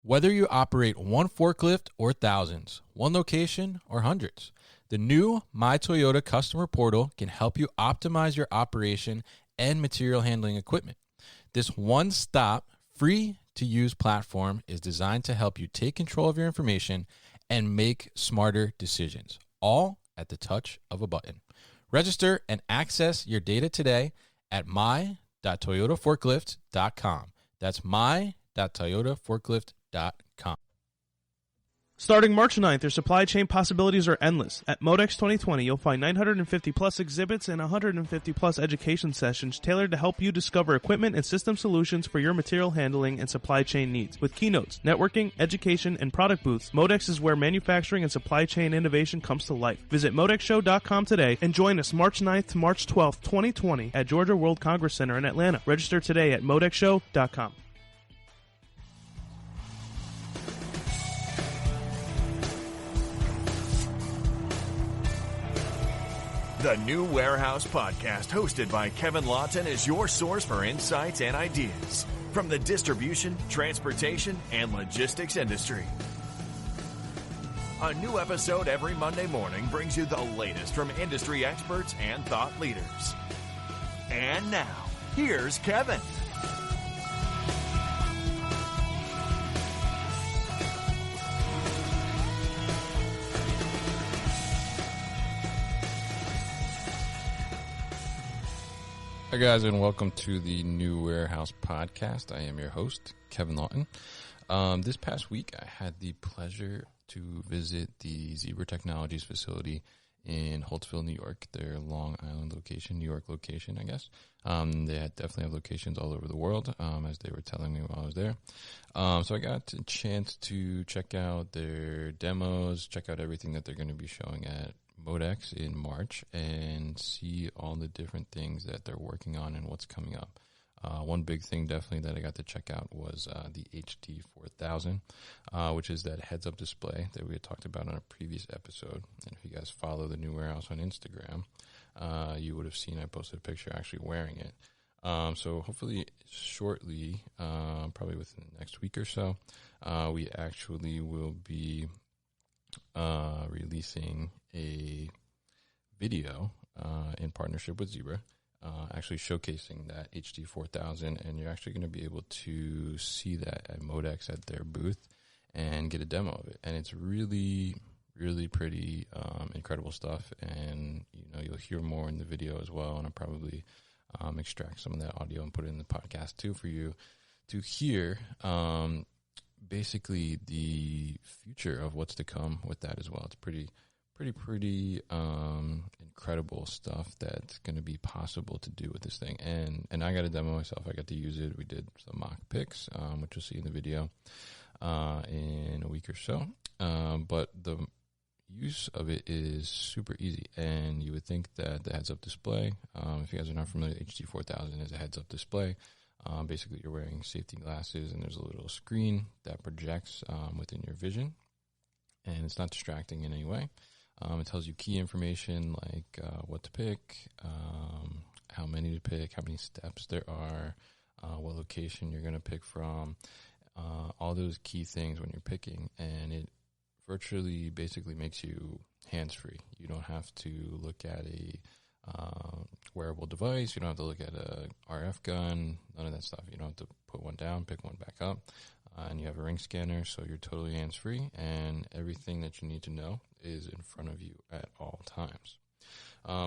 Whether you operate one forklift or thousands, one location or hundreds, the new My Toyota customer portal can help you optimize your operation and material handling equipment. This one-stop, free-to-use platform is designed to help you take control of your information and make smarter decisions, all at the touch of a button. Register and access your data today at my.toyotaforklift.com. That's my.toyotaforklift.com. Starting March 9th, your supply chain possibilities are endless. At Modex 2020, you'll find 950 plus exhibits and 150 plus education sessions tailored to help you discover equipment and system solutions for your material handling and supply chain needs. With keynotes, networking, education, and product booths, Modex is where manufacturing and supply chain innovation comes to life. Visit ModexShow.com today and join us March 9th to March 12th, 2020 at Georgia World Congress Center in Atlanta. Register today at ModexShow.com. The New Warehouse Podcast, hosted by Kevin Lawton, is your source for insights and ideas from the distribution, transportation, and logistics industry. A new episode every Monday morning brings you the latest from industry experts and thought leaders. And now, here's Kevin. Hi guys, and welcome to the New Warehouse Podcast. I am your host, Kevin Lawton. This past week, I had the pleasure to visit the Zebra Technologies facility in Holtsville, New York, their Long Island location, New York definitely have locations all over the world, as they were telling me while I was there. So I got a chance to check out their demos, check out everything that they're going to be showing at Modex in March, and see all the different things that they're working on and what's coming up. One big thing definitely that I got to check out was the HD4000, which is that heads-up display that we had talked about on a previous episode. And if you guys follow the New Warehouse on Instagram, you would have seen I posted a picture actually wearing it. So hopefully shortly, probably within the next week or so, we actually will be releasing a video in partnership with Zebra, actually showcasing that HD4000, and you're actually going to be able to see that at Modex at their booth and get a demo of it. And it's really, really pretty incredible stuff, and you'll hear more in the video as well, and I'll probably extract some of that audio and put it in the podcast too for you to hear. Basically the future of what's to come with that as well. It's pretty incredible stuff that's going to be possible to do with this thing. And I got a demo myself. I got to use it. We did some mock picks, which you'll see in the video in a week or so. But the use of it is super easy, and you would think that the heads-up display, if you guys are not familiar, HD4000 is a heads-up display. Basically, you're wearing safety glasses, and there's a little screen that projects within your vision, and it's not distracting in any way. It tells you key information like what to pick, how many to pick, how many steps there are, what location you're going to pick from, all those key things when you're picking, and it virtually basically makes you hands-free. You don't have to look at a wearable device. You don't have to look at a RF gun, none of that stuff. You don't have to put one down, pick one back up, and you have a ring scanner, so you're totally hands-free, and everything that you need to know is in front of you at all times.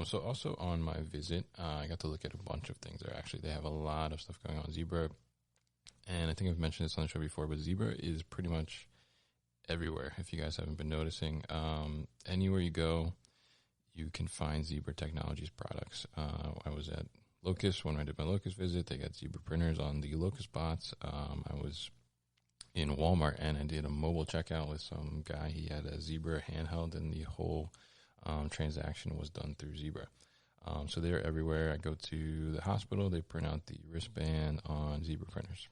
So also on my visit, I got to look at a bunch of things there. Actually, they have a lot of stuff going on. Zebra, and I think I've mentioned this on the show before, but Zebra is pretty much everywhere, if you guys haven't been noticing. Anywhere you go, you can find Zebra Technologies products. I was at Locust when I did my Locust visit. They got Zebra printers on the Locust bots. I was in Walmart, and I did a mobile checkout with some guy. He had a Zebra handheld, and the whole transaction was done through Zebra. So they're everywhere. I go to the hospital. They print out the wristband on Zebra printers.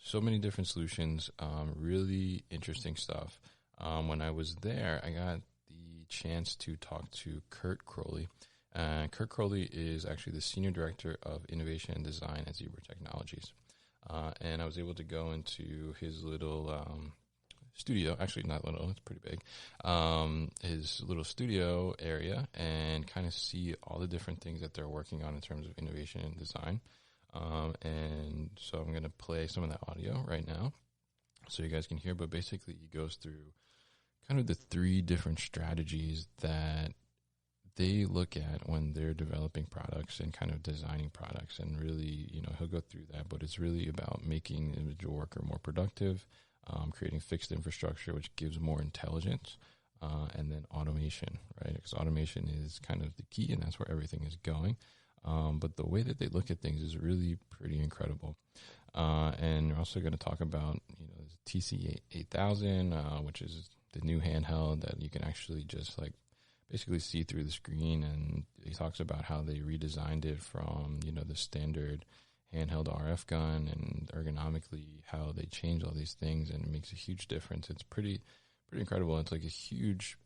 So many different solutions, really interesting stuff. When I was there, I got the chance to talk to Curt Croley. Curt Croley is actually the Senior Director of Innovation and Design at Zebra Technologies. and I was able to go into his little studio. Actually, not little; it's pretty big. His little studio area, and kind of see all the different things that they're working on in terms of innovation and design. And so I'm going to play some of that audio right now, so you guys can hear. But basically, he goes through kind of the 3 different strategies that they look at when they're developing products and kind of designing products. And really, he'll go through that, but it's really about making the individual worker more productive, creating fixed infrastructure, which gives more intelligence, and then automation, right? Because automation is kind of the key, and that's where everything is going. But the way that they look at things is really pretty incredible. And we're also going to talk about, TC8000, which is the new handheld that you can actually just basically see through the screen. And he talks about how they redesigned it from, the standard handheld RF gun, and ergonomically how they changed all these things, and it makes a huge difference. It's pretty incredible. It's like a huge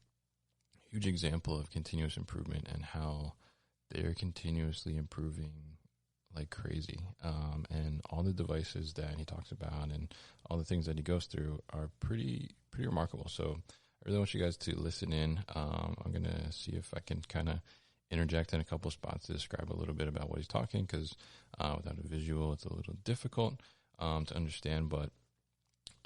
example of continuous improvement and how they're continuously improving like crazy. And all the devices that he talks about and all the things that he goes through are pretty remarkable. So I really want you guys to listen in. I'm going to see if I can kind of interject in a couple of spots to describe a little bit about what he's talking, because without a visual, it's a little difficult to understand, but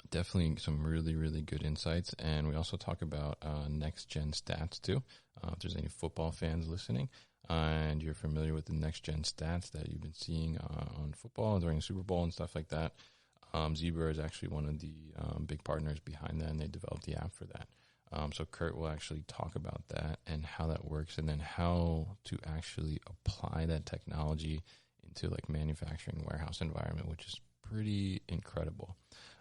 definitely some really, really good insights. And we also talk about next-gen stats, too. If there's any football fans listening and you're familiar with the next-gen stats that you've been seeing on football during the Super Bowl and stuff like that, Zebra is actually one of the big partners behind that, and they developed the app for that. So Curt will actually talk about that and how that works, and then how to actually apply that technology into like manufacturing warehouse environment, which is pretty incredible.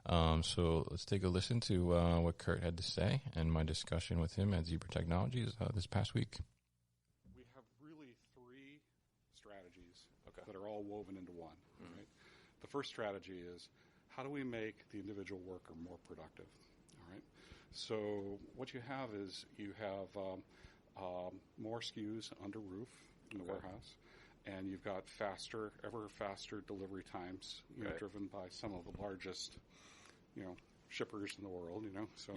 So let's take a listen to what Curt had to say and my discussion with him at Zebra Technologies this past week. We have really 3 strategies that are all woven into one. Mm-hmm. Right? The first strategy is, how do we make the individual worker more productive? All right. So what you have is you have more SKUs under roof in the warehouse, and you've got ever faster delivery times, driven by some of the largest, shippers in the world, So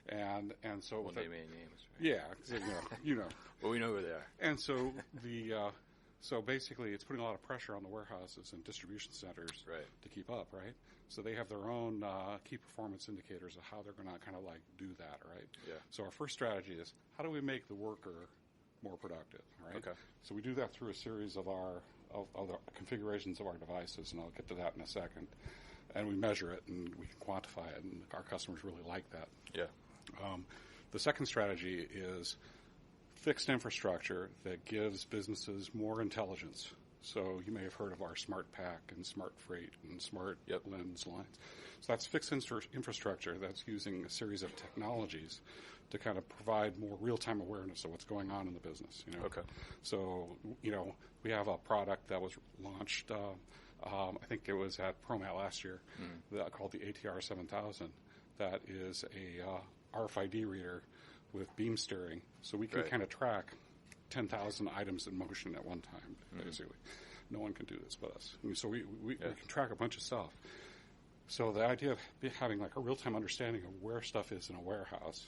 and so they made names, right? Well, we know who they are. And so so basically, it's putting a lot of pressure on the warehouses and distribution centers to keep up, right? So they have their own key performance indicators of how they're going to kind of do that, right? Yeah. So our first strategy is, how do we make the worker more productive, right? Okay. So we do that through a series of of the configurations of our devices, and I'll get to that in a second. And we measure it, and we can quantify it, and our customers really like that. Yeah. The second strategy is fixed infrastructure that gives businesses more intelligence. So you may have heard of our Smart Pack and Smart Freight and Smart Lens lines. So that's fixed infrastructure that's using a series of technologies to kind of provide more real-time awareness of what's going on in the business. Okay. So, we have a product that was launched, I think it was at ProMat last year, called the ATR 7000. That is a RFID reader with beam steering. So we can kind of track 10,000 items in motion at one time, basically. No one can do this but us. So we can track a bunch of stuff. So the idea of having like a real-time understanding of where stuff is in a warehouse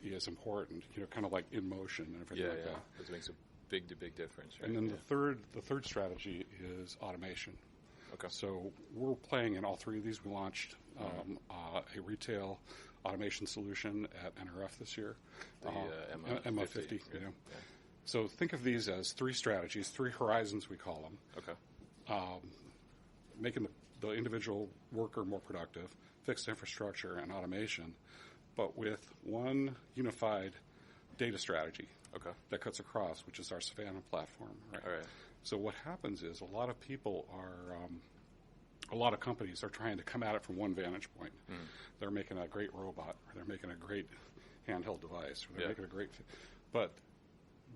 is important, kind of like in motion and everything like that. That makes a big difference. Right? And then the third strategy is automation. Okay. So we're playing in all 3 of these. We launched a retail automation solution at NRF this year. The MO50. So think of these as 3 strategies, 3 horizons we call them. Okay. Making the individual worker more productive, fixed infrastructure, and automation, but with one unified data strategy that cuts across, which is our Savannah platform. Right? All right. So what happens is a lot of companies are trying to come at it from one vantage point. They're making a great robot, or they're making a great handheld device, or they're making a great, but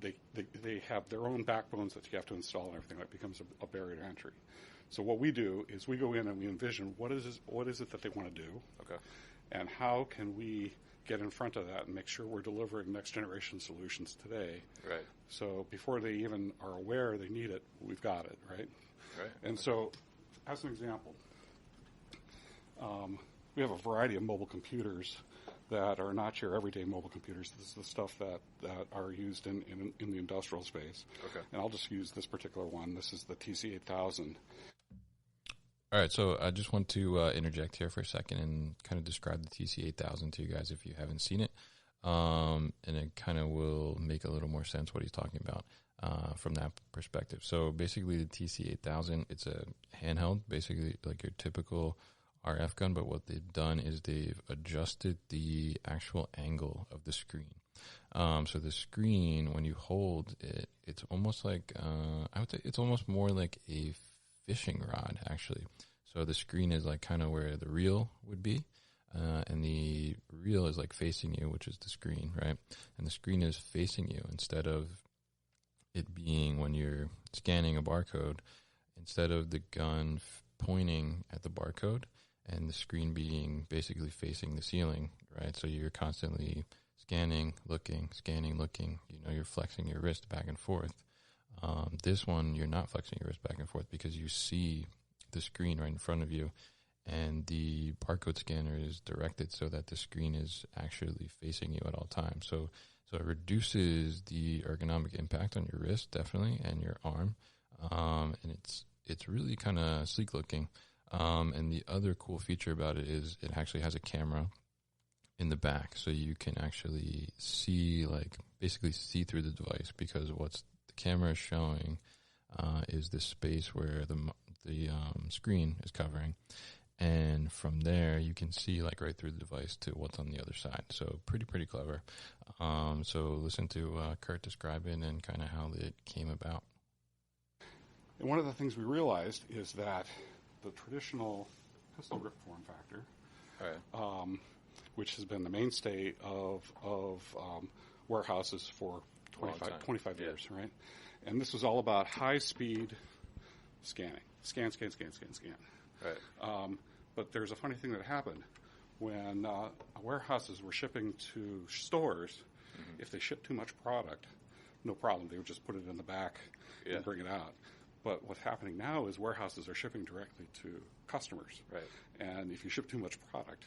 they have their own backbones that you have to install and everything. That becomes a barrier to entry. So what we do is we go in and we envision what is it that they want to do, and how can we get in front of that and make sure we're delivering next generation solutions today. Right. So before they even are aware they need it, we've got it, right? Right. And so as an example, we have a variety of mobile computers that are not your everyday mobile computers. This is the stuff that are used in the industrial space. Okay. And I'll just use this particular one. This is the TC8000. All right, so I just want to interject here for a second and kind of describe the TC8000 to you guys if you haven't seen it. And it kind of will make a little more sense what he's talking about from that perspective. So basically the TC8000, it's a handheld, basically like your typical RF gun, but what they've done is they've adjusted the actual angle of the screen. So the screen, when you hold it, it's almost like, I would say it's almost more like a fishing rod, actually. So the screen is like kind of where the reel would be. And the reel is like facing you, which is the screen, right? And the screen is facing you instead of it being when you're scanning a barcode, instead of the gun pointing at the barcode and the screen being basically facing the ceiling, right? So you're constantly scanning, looking, you're flexing your wrist back and forth. This one, you're not flexing your wrist back and forth because you see the screen right in front of you. And the barcode scanner is directed so that the screen is actually facing you at all times. So it reduces the ergonomic impact on your wrist, definitely, and your arm. And it's really kind of sleek looking. And the other cool feature about it is it actually has a camera in the back, so you can actually see, like, basically see through the device, because what's the camera is showing is this space where the screen is covering. And from there, you can see like right through the device to what's on the other side. So pretty clever. So listen to Curt describe it and kind of how it came about. And one of the things we realized is that the traditional pistol grip form factor, All right. which has been the mainstay of warehouses for 25 years, right? And this was all about high-speed scanning. Scan. Right. But there's a funny thing that happened. When warehouses were shipping to stores, if they shipped too much product, no problem. They would just put it in the back and bring it out. But what's happening now is warehouses are shipping directly to customers. Right. And if you ship too much product,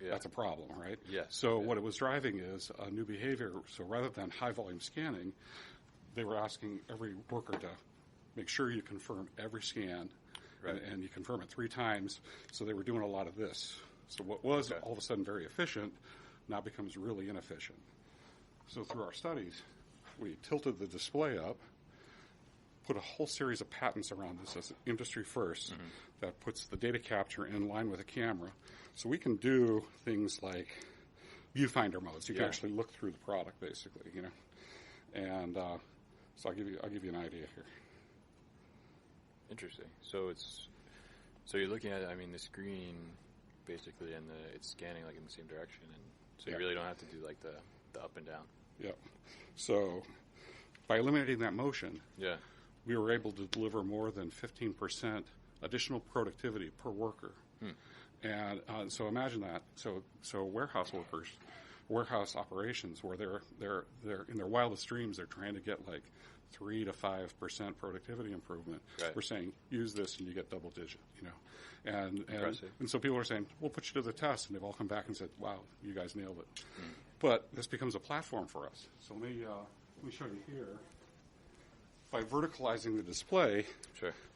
that's a problem, right? Yes. So what it was driving is a new behavior. So rather than high-volume scanning, they were asking every worker to make sure you confirm every scan. Right. And you confirm it 3 times. So they were doing a lot of this. So what was all of a sudden very efficient now becomes really inefficient. So through our studies, we tilted the display up, put a whole series of patents around this as industry first that puts the data capture in line with a camera. So we can do things like viewfinder modes. You can actually look through the product, basically, you know. And so I'll give you an idea here. Interesting. So you're looking at, I mean, the screen basically, and it's scanning like in the same direction, and so you really don't have to do like the up and down. Yeah. So by eliminating that motion, yeah, we were able to deliver more than 15% additional productivity per worker. And so imagine that. So warehouse workers, warehouse operations, where they're in their wildest dreams, they're trying to get like 3 to 5% productivity improvement. Right. We're saying use this and you get double digit, you know. And so people are saying, we'll put you to the test, and they've all come back and said, wow, you guys nailed it. But this becomes a platform for us. So let me show you here. By verticalizing the display,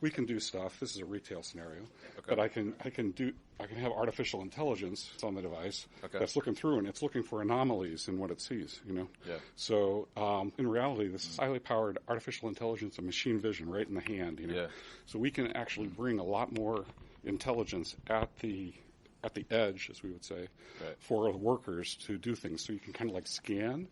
we can do stuff. This is a retail scenario, but I can have artificial intelligence on the device that's looking through, and it's looking for anomalies in what it sees. You know, so in reality, this is highly powered artificial intelligence and machine vision right in the hand. You know, so we can actually bring a lot more intelligence at the edge, as we would say, for the workers to do things. So you can kind of like scan.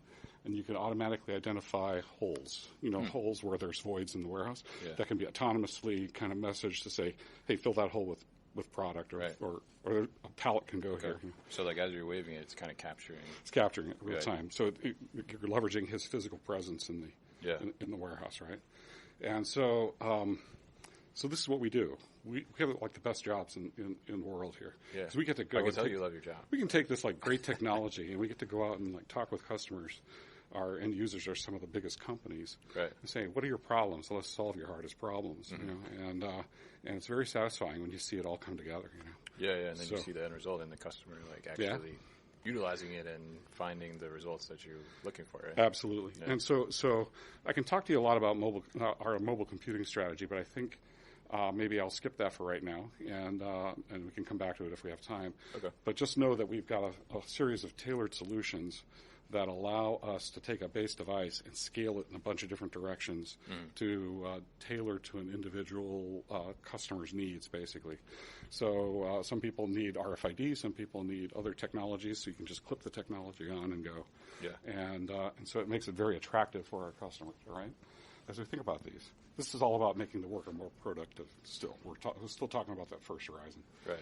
And you can automatically identify holes, holes where there's voids in the warehouse. That can be autonomously kind of message to say, hey, fill that hole with product, or a pallet can go here. So like as you're waving it, it's kind of capturing. It's capturing it real time. So you're leveraging his physical presence in the warehouse, right? And so so this is what we do. We have like the best jobs in the world here. Because we get to go. I can tell you love your job. We can take this like great technology and we get to go out and like talk with customers our end users are some of the biggest companies. Right. And saying, what are your problems? Let's solve your hardest problems. You know, and it's very satisfying when you see it all come together. You know. Yeah, and then you see the end result in the customer actually utilizing it and finding the results that you're looking for. Right? Absolutely. Yeah. And so I can talk to you a lot about our mobile computing strategy, but I think maybe I'll skip that for right now, and we can come back to it if we have time. Okay. But just know that we've got a series of tailored solutions that allow us to take a base device and scale it in a bunch of different directions to tailor to an individual customer's needs, basically. So some people need RFID, some people need other technologies, so you can just clip the technology on and go. Yeah. And so it makes it very attractive for our customers, all right? As we think about these, this is all about making the worker more productive still. We're still talking about that first horizon. Right.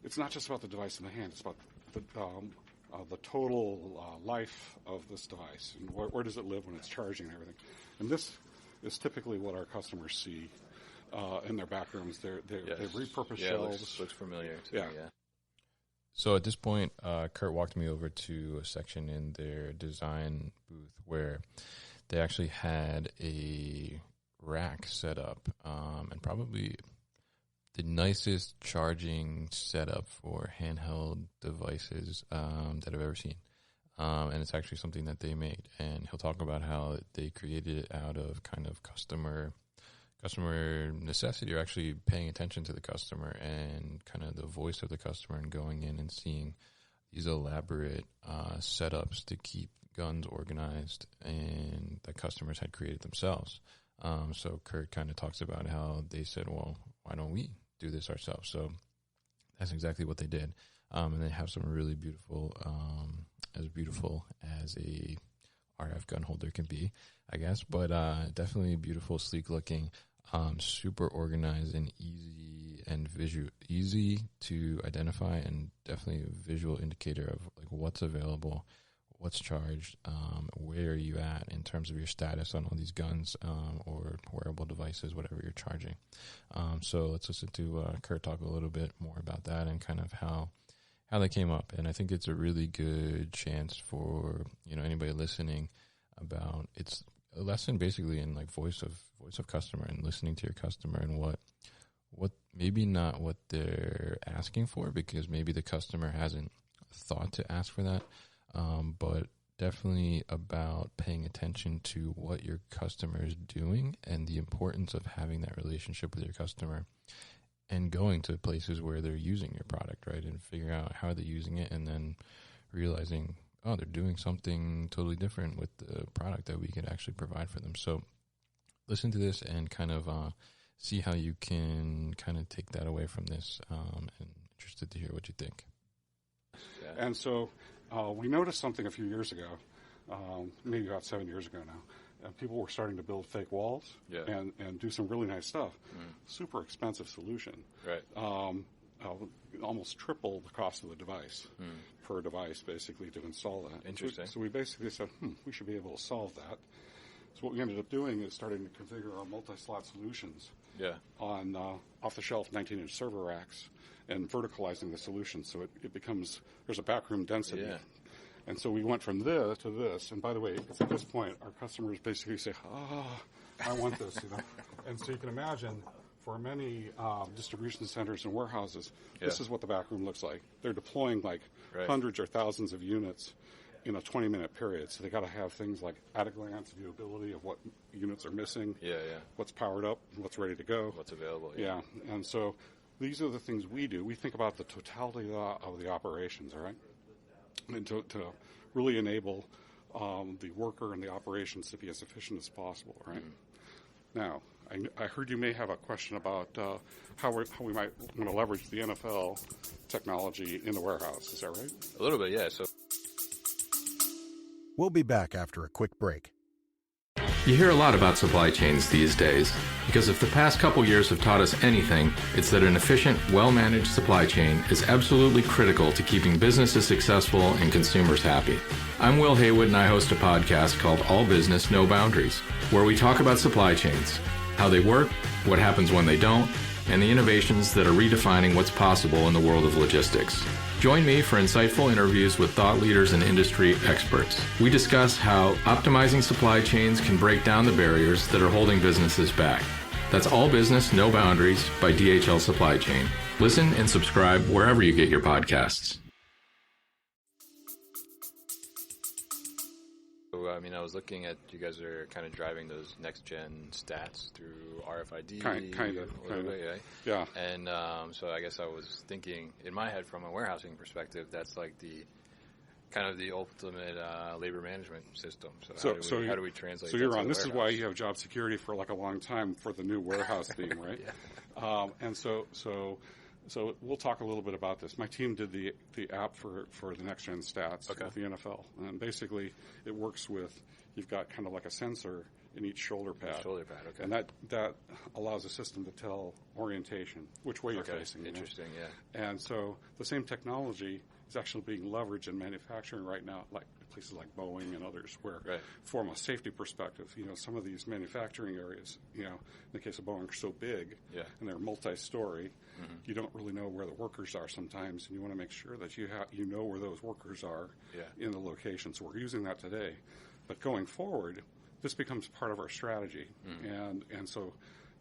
It's not just about the device in the hand. It's about the total life of this device and where does it live when it's charging and everything. And this is typically what our customers see in their back rooms. They've repurposed shelves. Looks familiar to me, yeah. So at this point, Curt walked me over to a section in their design booth where they actually had a rack set up and probably the nicest charging setup for handheld devices that I've ever seen. And it's actually something that they made. And he'll talk about how they created it out of kind of customer necessity, or actually paying attention to the customer and kind of the voice of the customer and going in and seeing these elaborate setups to keep guns organized and that customers had created themselves. So Curt kind of talks about how they said, well, why don't we do this ourselves? So that's exactly what they did. And they have some really beautiful as a RF gun holder can be, I guess, but definitely beautiful, sleek looking, super organized and easy to identify, and definitely a visual indicator of like what's available, what's charged, where are you at in terms of your status on all these guns or wearable devices, whatever you're charging. So let's listen to Curt talk a little bit more about that and kind of how they came up. And I think it's a really good chance for, you know, anybody listening about, it's a lesson basically in like voice of customer and listening to your customer and what maybe not what they're asking for, because maybe the customer hasn't thought to ask for that. But definitely about paying attention to what your customer is doing and the importance of having that relationship with your customer and going to places where they're using your product, right? And figuring out how they're using it and then realizing, oh, they're doing something totally different with the product that we could actually provide for them. So listen to this and kind of see how you can kind of take that away from this. And interested to hear what you think. Yeah. And so we noticed something a few years ago, maybe about 7 years ago now. People were starting to build fake walls and do some really nice stuff. Super expensive solution. Right. Almost triple the cost of the device per device, basically, to install that. Interesting. So we basically said, we should be able to solve that. So what we ended up doing is starting to configure our multi-slot solutions on off-the-shelf 19-inch server racks and verticalizing the solution so it becomes, there's a backroom density. Yeah. And so we went from this to this. And by the way, at this point, our customers basically say, I want this. You know? And so you can imagine for many distribution centers and warehouses, this is what the back room looks like. They're deploying like hundreds or thousands of units in a 20-minute period. So they got to have things like at-a-glance viewability of what units are missing, what's powered up, what's ready to go. What's available. Yeah. And so these are the things we do. We think about the totality of the operations, all right? And to really enable the worker and the operations to be as efficient as possible, right? Now, I heard you may have a question about how we might want to leverage the NFL technology in the warehouse. Is that right? A little bit, yeah. So we'll be back after a quick break. You hear a lot about supply chains these days, because if the past couple years have taught us anything, it's that an efficient, well-managed supply chain is absolutely critical to keeping businesses successful and consumers happy. I'm Will Haywood, and I host a podcast called All Business, No Boundaries, where we talk about supply chains, how they work, what happens when they don't, and the innovations that are redefining what's possible in the world of logistics. Join me for insightful interviews with thought leaders and industry experts. We discuss how optimizing supply chains can break down the barriers that are holding businesses back. That's All Business, No Boundaries by DHL Supply Chain. Listen and subscribe wherever you get your podcasts. I mean, I was looking at, you guys are kind of driving those next-gen stats through RFID. Kind of. Yeah. And so I guess I was thinking, in my head, from a warehousing perspective, that's like the kind of the ultimate labor management system. So how do we translate so that you're to on. the This is warehouse? why you have job security for like a long time for the new warehouse theme, right? Yeah. And so we'll talk a little bit about this. My team did the app for the next gen stats with the NFL, and basically it works with, you've got kind of like a sensor in each shoulder pad. Okay. And that allows the system to tell orientation, which way you're facing. Interesting, yeah. And so the same technology is actually being leveraged in manufacturing right now, like places like Boeing and others, where from a safety perspective, some of these manufacturing areas, in the case of Boeing, are so big and they're multi-story, you don't really know where the workers are sometimes, and you want to make sure that you know where those workers are in the location. So we're using that today. But going forward, this becomes part of our strategy. And so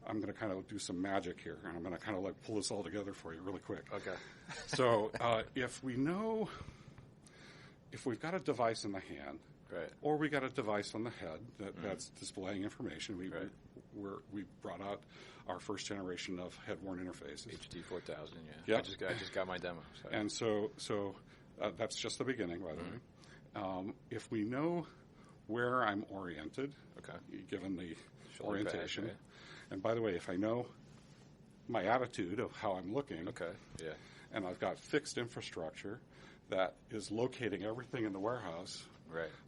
I'm going to kind of do some magic here, and I'm going to kind of like pull this all together for you really quick. Okay. So if we've got a device in the hand, or we got a device on the head that's displaying information, we brought out our first generation of head-worn interfaces. HD 4000, yeah. I just got my demo. So. And so that's just the beginning, by the way. If we know where I'm oriented, given the shoulder orientation, pad, and by the way, if I know my attitude of how I'm looking, and I've got fixed infrastructure that is locating everything in the warehouse,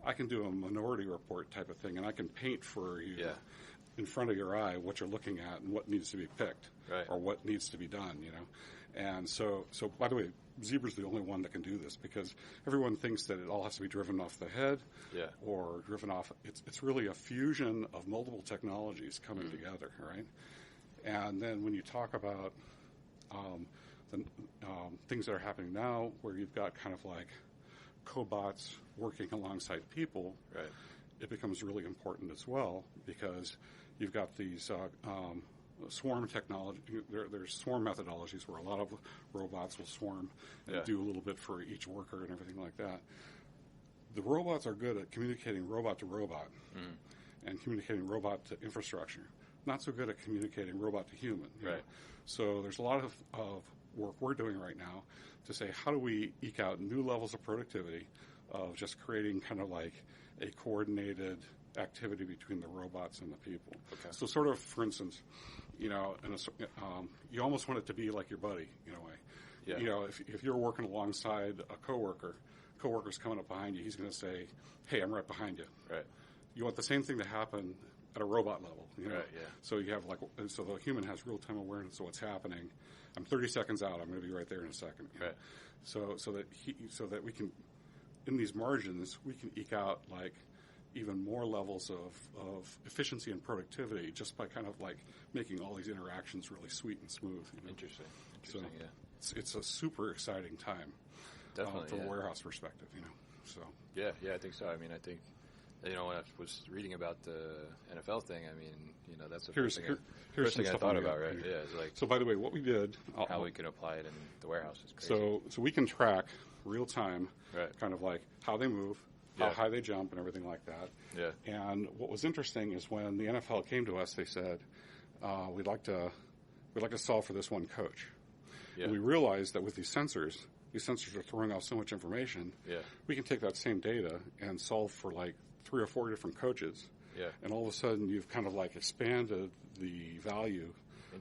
I can do a minority report type of thing, and I can paint for you in front of your eye what you're looking at and what needs to be picked or what needs to be done, And so by the way, Zebra's the only one that can do this, because everyone thinks that it all has to be driven off the head or driven off. It's really a fusion of multiple technologies coming together, right? And then when you talk about the things that are happening now, where you've got kind of like cobots working alongside people, it becomes really important as well, because you've got these swarm technology. There's swarm methodologies where a lot of robots will swarm and do a little bit for each worker and everything like that. The robots are good at communicating robot to robot and communicating robot to infrastructure. Not so good at communicating robot to human. So there's a lot of work we're doing right now to say, how do we eke out new levels of productivity of just creating kind of like a coordinated activity between the robots and the people. So sort of, for instance, you almost want it to be like your buddy in a way. If you're working alongside a coworker's coming up behind you, he's going to say, hey, I'm right behind you. You want the same thing to happen at a robot level. So you have so the human has real-time awareness of what's happening. I'm 30 seconds out. I'm going to be right there in a second. So that we can, in these margins, we can eke out even more levels of efficiency and productivity just by kind of making all these interactions really sweet and smooth. Interesting. It's a super exciting time. Definitely, from a warehouse perspective. So yeah, I think so. I mean, I think when I was reading about the NFL thing, I mean, that's the first thing I thought about, right? Yeah, it's so by the way, what we did, how we can apply it in the warehouse is crazy. So we can track real time, kind of how they move, how high they jump, and everything like that. And what was interesting is when the NFL came to us, they said, we'd like to solve for this one coach. And we realized that with these sensors are throwing off so much information. We can take that same data and solve for 3 or 4 different coaches. And all of a sudden, you've kind of expanded the value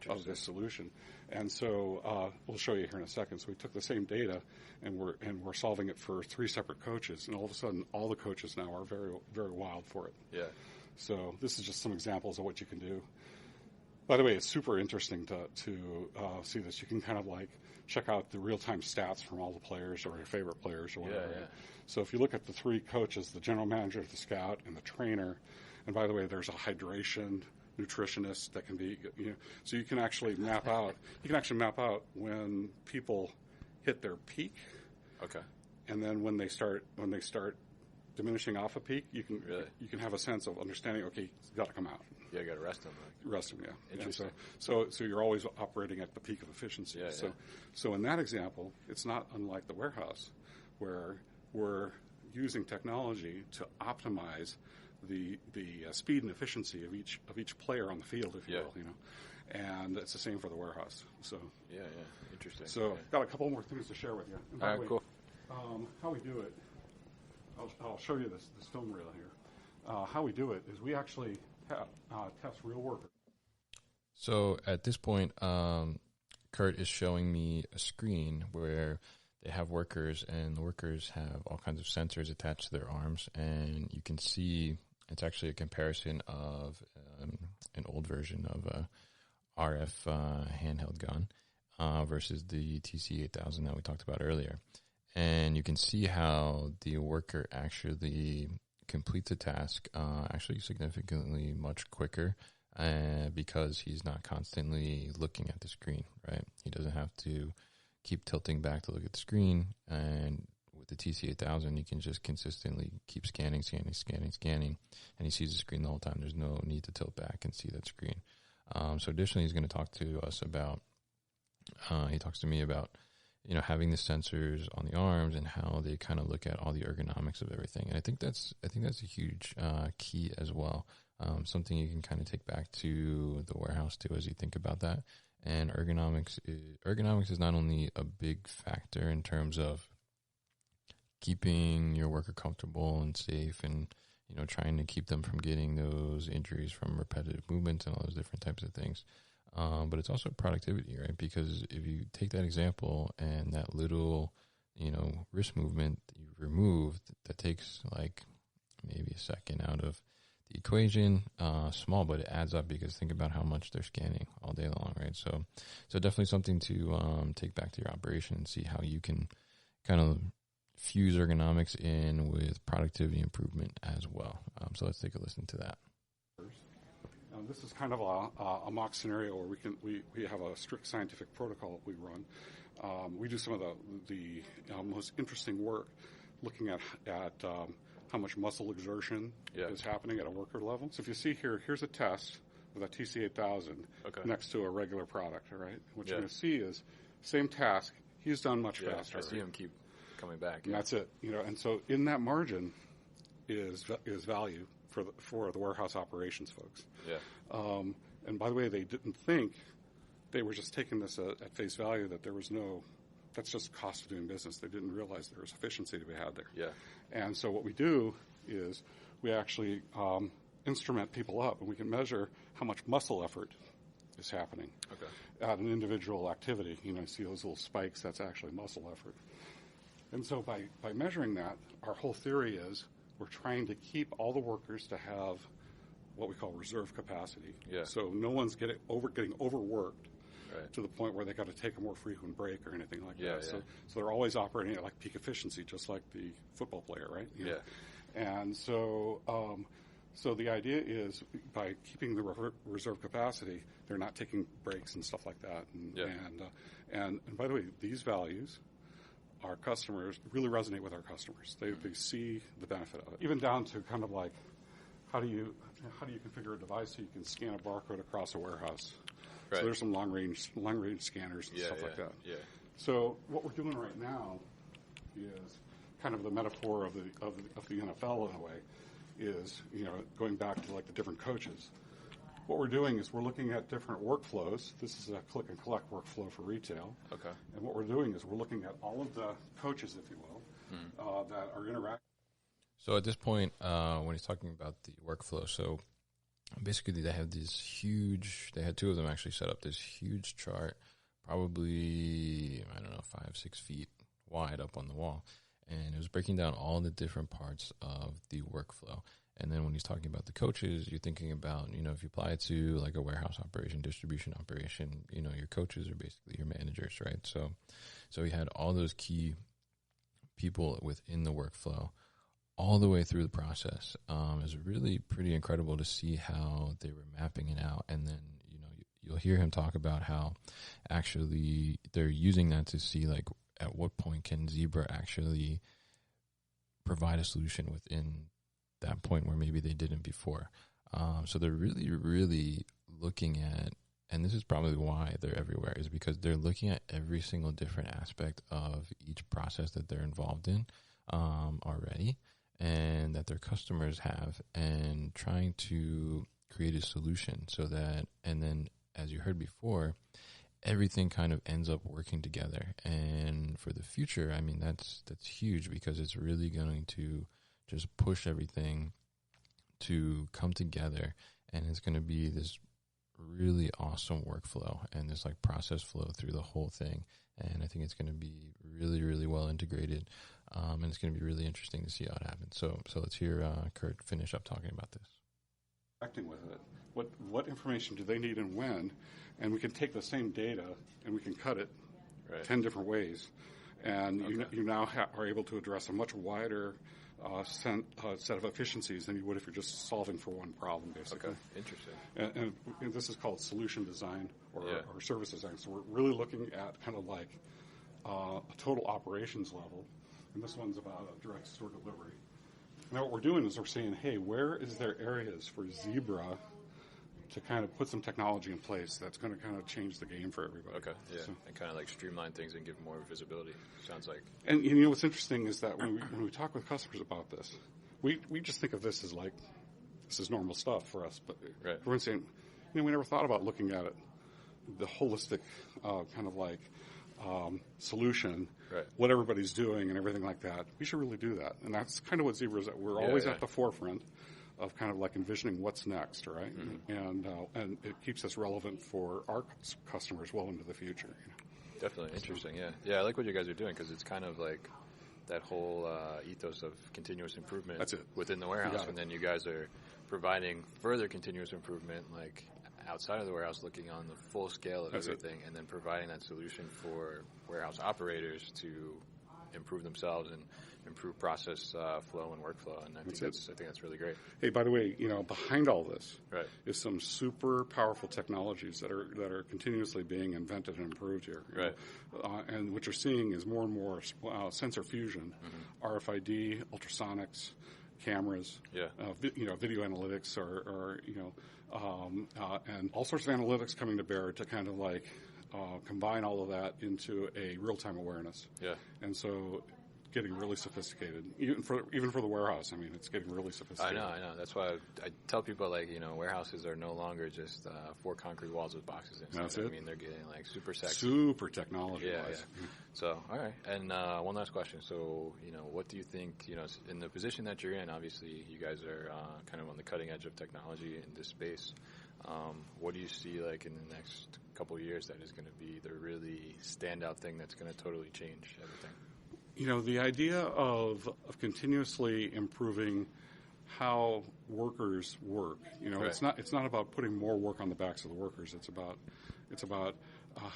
of this solution. And so we'll show you here in a second. So we took the same data and we're solving it for 3 separate coaches. And all of a sudden, all the coaches now are very, very wild for it. So this is just some examples of what you can do. By the way, it's super interesting to see this. You can kind of check out the real-time stats from all the players or your favorite players or whatever. So if you look at the 3 coaches, the general manager, the scout, and the trainer, and by the way, there's a hydration nutritionists that can be, so you can actually map out when people hit their peak. Okay. And then when they start diminishing off a peak, you can have a sense of understanding. Okay, it's got to come out. Yeah, you got to rest them. Rest them, yeah. Interesting. So you're always operating at the peak of efficiency. Yeah, So in that example, it's not unlike the warehouse, where we're using technology to optimize the speed and efficiency of each player on the field, if you will. And it's the same for the warehouse. So Interesting. So got a couple more things to share with you. And by the way, cool. How we do it, I'll show you this film reel here. How we do it is we actually test real workers. So at this point, Curt is showing me a screen where they have workers, and the workers have all kinds of sensors attached to their arms, and you can see it's actually a comparison of an old version of a RF handheld gun versus the TC8000 that we talked about earlier. And you can see how the worker actually completes a task actually significantly much quicker because he's not constantly looking at the screen, right? He doesn't have to keep tilting back to look at the screen. And with the TC8000, you can just consistently keep scanning, and he sees the screen the whole time. There's no need to tilt back and see that screen. So additionally, he's going to talk to us about, he talks to me about, having the sensors on the arms and how they kind of look at all the ergonomics of everything. And I think that's a huge key as well. Something you can kind of take back to the warehouse too, as you think about that. And ergonomics is not only a big factor in terms of keeping your worker comfortable and safe, and trying to keep them from getting those injuries from repetitive movements and all those different types of things. But it's also productivity, right? Because if you take that example and that little, wrist movement that you removed, that takes like maybe a second out of the equation, small, but it adds up, because think about how much they're scanning all day long, right? So definitely something to take back to your operation and see how you can kind of fuse ergonomics in with productivity improvement as well. So let's take a listen to that. This is kind of a mock scenario where we have a strict scientific protocol we run. We do some of the most interesting work looking at how much muscle exertion is happening at a worker level. So if you see here's a test with a TC8000 next to a regular product, all right? What you're going to see is same task, he's done much faster. I see him keep coming back. And that's it. And so in that margin is value for the warehouse operations folks. Yeah. And by the way, they didn't think, they were just taking this at face value, that there was that's just cost of doing business. They didn't realize there was efficiency to be had there. Yeah. And so what we do is we actually instrument people up, and we can measure how much muscle effort is happening at an individual activity. You see those little spikes, that's actually muscle effort. And so by measuring that, our whole theory is we're trying to keep all the workers to have what we call reserve capacity. Yeah. So no one's getting overworked right. to the point where they got to take a more frequent break or anything like that. Yeah. So they're always operating at like peak efficiency, just like the football player, right? And so the idea is by keeping the reserve capacity, they're not taking breaks and stuff like that. And by the way, these values, our customers really resonate with our customers. They see the benefit of it, even down to kind of like how do you configure a device so you can scan a barcode across a warehouse. Right. So there's some long range scanners and stuff like that. Yeah. So what we're doing right now is kind of the metaphor of the NFL in a way, is going back to like the different coaches. What we're doing is we're looking at different workflows. This is a click and collect workflow for retail. Okay. And what we're doing is we're looking at all of the coaches, if you will, that are interacting. So at this point, when he's talking about the workflow, so basically they have they had two of them actually set up this huge chart, probably, 5-6 feet wide up on the wall. And it was breaking down all the different parts of the workflow. And then when he's talking about the coaches, you're thinking about, if you apply it to like a warehouse operation, distribution operation, your coaches are basically your managers, right? So he had all those key people within the workflow all the way through the process. It was really pretty incredible to see how they were mapping it out. And then, you'll hear him talk about how actually they're using that to see, like, at what point can Zebra actually provide a solution within that point where maybe they didn't before. So they're really, really looking at, and this is probably why they're everywhere, is because they're looking at every single different aspect of each process that they're involved in already, and that their customers have, and trying to create a solution so that, and then, as you heard before, everything kind of ends up working together. And for the future, I mean, that's huge, because it's really going to just push everything to come together, and it's going to be this really awesome workflow and this, like, process flow through the whole thing. And I think it's going to be really, really well integrated, and it's going to be really interesting to see how it happens. So let's hear Curt finish up talking about this. Acting with it. What information do they need and when? And we can take the same data and we can cut it 10 different ways. And you now are able to address a much wider set of efficiencies than you would if you're just solving for one problem, basically. Okay, interesting. And this is called solution design or service design. So we're really looking at kind of like a total operations level. And this one's about a direct store delivery. Now what we're doing is we're saying, hey, where is there areas for Zebra to kind of put some technology in place that's going to kind of change the game for everybody. Okay, yeah, and kind of like streamline things and give more visibility, sounds like. And what's interesting is that when we talk with customers about this, we just think of this as like, this is normal stuff for us, but we're saying, we never thought about looking at it, the holistic kind of like solution, what everybody's doing and everything like that. We should really do that. And that's kind of what Zebra is. We're always at the forefront of kind of like envisioning what's next, right? Mm-hmm. And it keeps us relevant for our customers well into the future. Definitely interesting. Yeah. I like what you guys are doing, because it's kind of like that whole ethos of continuous improvement. That's it. Within the warehouse, and then you guys are providing further continuous improvement, like outside of the warehouse, looking on the full scale of everything, and then providing that solution for warehouse operators to improve themselves and improve process flow and workflow. And I think that's really great. Hey, by the way, behind all this is some super powerful technologies that are continuously being invented and improved here. Right. And what you're seeing is more and more sensor fusion, RFID, ultrasonics, cameras, video analytics, or and all sorts of analytics coming to bear to kind of like combine all of that into a real-time awareness. Yeah. And so getting really sophisticated, even for the warehouse. I mean, it's getting really sophisticated. I know. That's why I tell people, like, warehouses are no longer just 4 concrete walls with boxes inside. That's it. I mean, they're getting like super sexy. Super technology-wise. Yeah. So, all right. And one last question. So, what do you think, in the position that you're in, obviously you guys are kind of on the cutting edge of technology in this space. What do you see, like, in the next couple of years that is going to be the really standout thing that's going to totally change everything? The idea of continuously improving how workers work. It's not about putting more work on the backs of the workers. It's about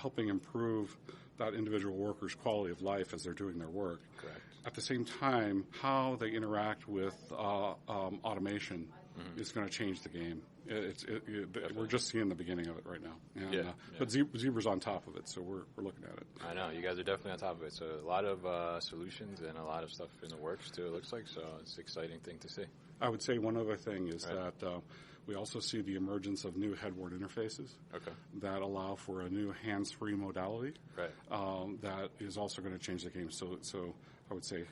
helping improve that individual worker's quality of life as they're doing their work. Correct. At the same time, how they interact with automation is going to change the game. We're just seeing the beginning of it right now. And, but Zebra's on top of it, so we're looking at it. I know. You guys are definitely on top of it. So a lot of solutions and a lot of stuff in the works, too, it looks like. So it's an exciting thing to see. I would say one other thing is that we also see the emergence of new head-worn interfaces that allow for a new hands-free modality that is also going to change the game. So I would say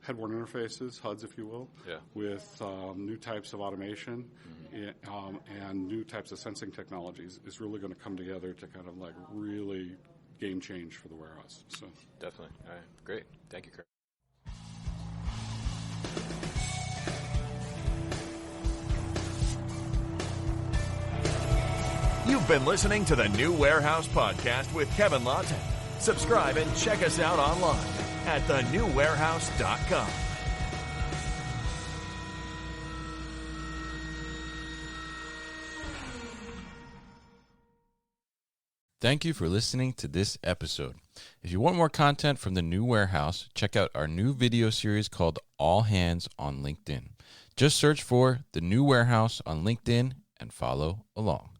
head-worn interfaces, HUDs, if you will, with new types of automation and new types of sensing technologies is really going to come together to kind of like really game change for the warehouse. So definitely. All right. Great. Thank you, Curt. You've been listening to the New Warehouse Podcast with Kevin Lawton. Subscribe and check us out online at thenewwarehouse.com. Thank you for listening to this episode. If you want more content from the new warehouse, check out our new video series called All Hands on LinkedIn. Just search for the new warehouse on LinkedIn and follow along.